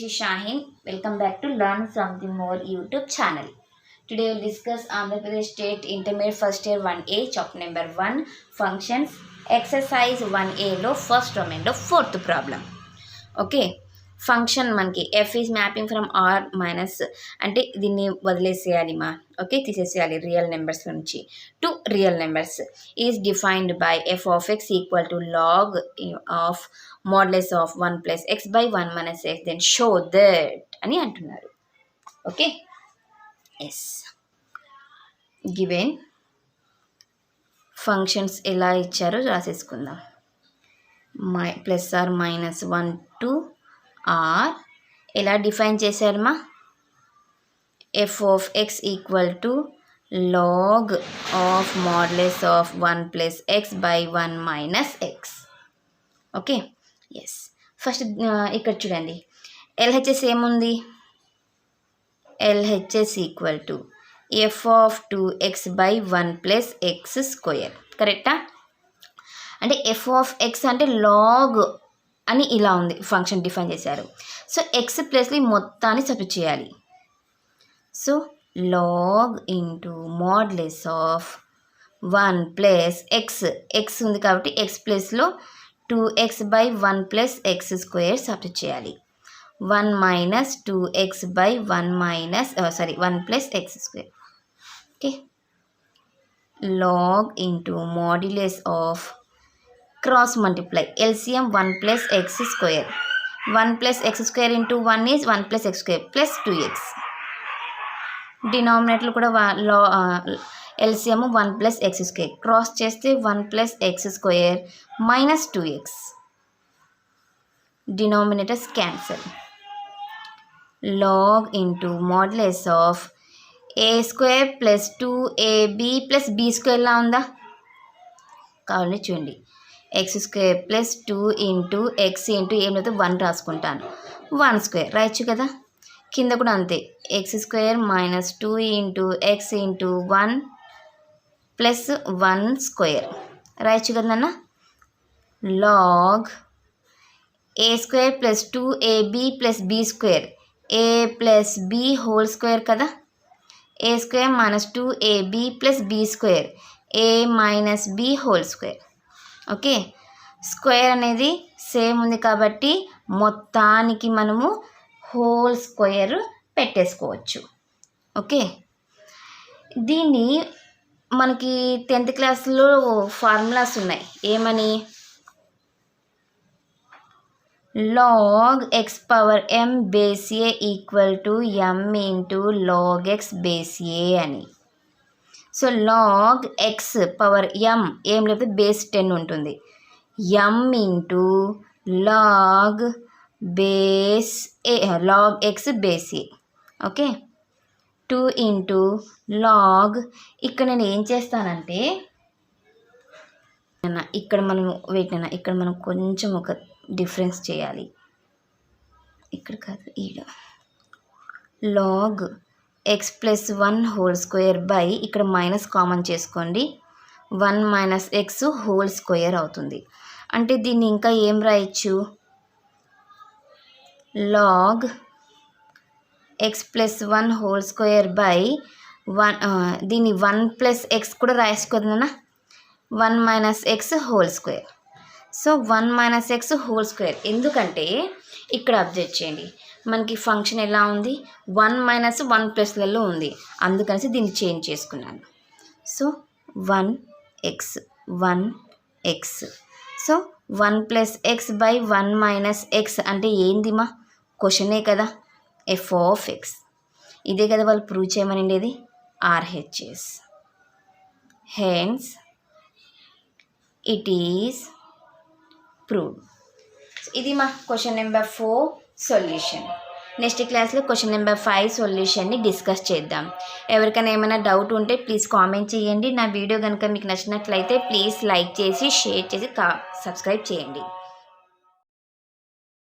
is Shaheen. Welcome back to Learn Something More YouTube channel. Today we'll discuss Andhra Pradesh State Intermediate First Year 1A chapter number 1 functions exercise 1A లో first domain లో fourth problem. Okay. Function మనకి F is mapping from R minus అంటే దీన్ని వదిలేసేయాలి okay తీసేసేయాలి real numbers నుంచి to real numbers is defined by F of X equal to log of modulus of 1 plus X by 1 minus X then show that అని అంటున్నారు. Okay as given functions ఎలా ఇచ్చారో రాసేసుకుందాం. Plus R minus 1 to R ఎలా define చేశారమ్మా F of X equal to log of modulus of 1 plus X by 1 minus x. Okay yes first ఇక్కడ చూడండి LHS ఏముంది LHS equal to f of 2x by 1 plus x square కరెక్టా. అంటే f of x అంటే log అని ఇలా ఉంది function define చేశారు. సో ఎక్స్ ప్లస్లో మొత్తాన్ని సబ్స్టిట్యూట్ చేయాలి. So log into modulus of 1 plus x ఉంది కాబట్టి ఎక్స్ ప్లస్లో 2x by 1 plus x square substitute చేయాలి. 1 minus 2x by 1 plus x square. Okay log into modulus of cross multiply LCM 1 plus x square. 1 plus x square into 1 is 1 plus x square plus 2x. Denominator కూడా LCM 1 plus x square. Cross చేస్తే 1 plus x square minus 2x. Denominators cancel. Log into modulus of a square plus 2ab plus b square లా ఉందా కావాలని చూడండి. X square plus 2 into X into ఏమైతే 1 రాసుకుంటాను 1 square రాయొచ్చు కదా. కింద కూడా అంతే X square minus 2 into X into 1 plus 1 square రాయొచ్చు కదన్నా. Log A square plus 2ab plus B square A plus B whole square కదా. A square minus 2ab plus B square A minus B whole square. Okay square అనేది same ఉంది కాబట్టి మొత్తానికి మనము whole square పెట్టేసుకోవచ్చు. Okay దీన్ని మనకి 10th క్లాస్లో ఫార్ములాస్ ఉన్నాయి. ఏమని log x power m base a equal to m into log x base a అని. So log x power m ఏం లేకపోతే బేస్ 10 ఉంటుంది. m into log base a log x base a. Okay 2 into log ఇక్కడ నేను ఏం చేస్తానంటే ఇక్కడ మనం కొంచెం ఒక డిఫరెన్స్ చేయాలి. ఇక్కడ కాదు ఈడ log x plus 1 whole square by ఇక్కడ మైనస్ కామన్ చేసుకోండి 1 మైనస్ ఎక్స్ హోల్ స్క్వేర్ అవుతుంది. అంటే దీన్ని ఇంకా ఏం రాయొచ్చు log x plus 1 whole square by 1 దీన్ని 1 ప్లస్ ఎక్స్ కూడా రాసుకోదన్నా 1 minus x whole square. So 1 minus x whole square ఎందుకంటే ఇక్కడ అబ్జర్వ్ చేయండి మనకి ఫంక్షన్ ఎలా ఉంది 1 మైనస్ 1 ప్లస్లలో ఉంది అందుకనేసి దీన్ని చేంజ్ చేసుకున్నాను. So 1x so 1 plus X by 1 minus X అంటే ఏందిమా క్వశ్చనే కదా ఎఫ్ ఆఫ్ ఎక్స్. ఇదే కదా వాళ్ళు ప్రూవ్ చేయమనిండేది RHS. Hence it is proved. ఇది మా క్వశ్చన్ నెంబర్ 4 సొల్యూషన్. నెక్స్ట్ క్లాస్లో క్వశ్చన్ నెంబర్ 5 సొల్యూషన్ని డిస్కస్ చేద్దాం. ఎవరికైనా ఏమైనా డౌట్ ఉంటే ప్లీజ్ కామెంట్ చేయండి. నా వీడియో కనుక మీకు నచ్చినట్లయితే ప్లీజ్ లైక్ చేసి షేర్ చేసి సబ్స్క్రైబ్ చేయండి.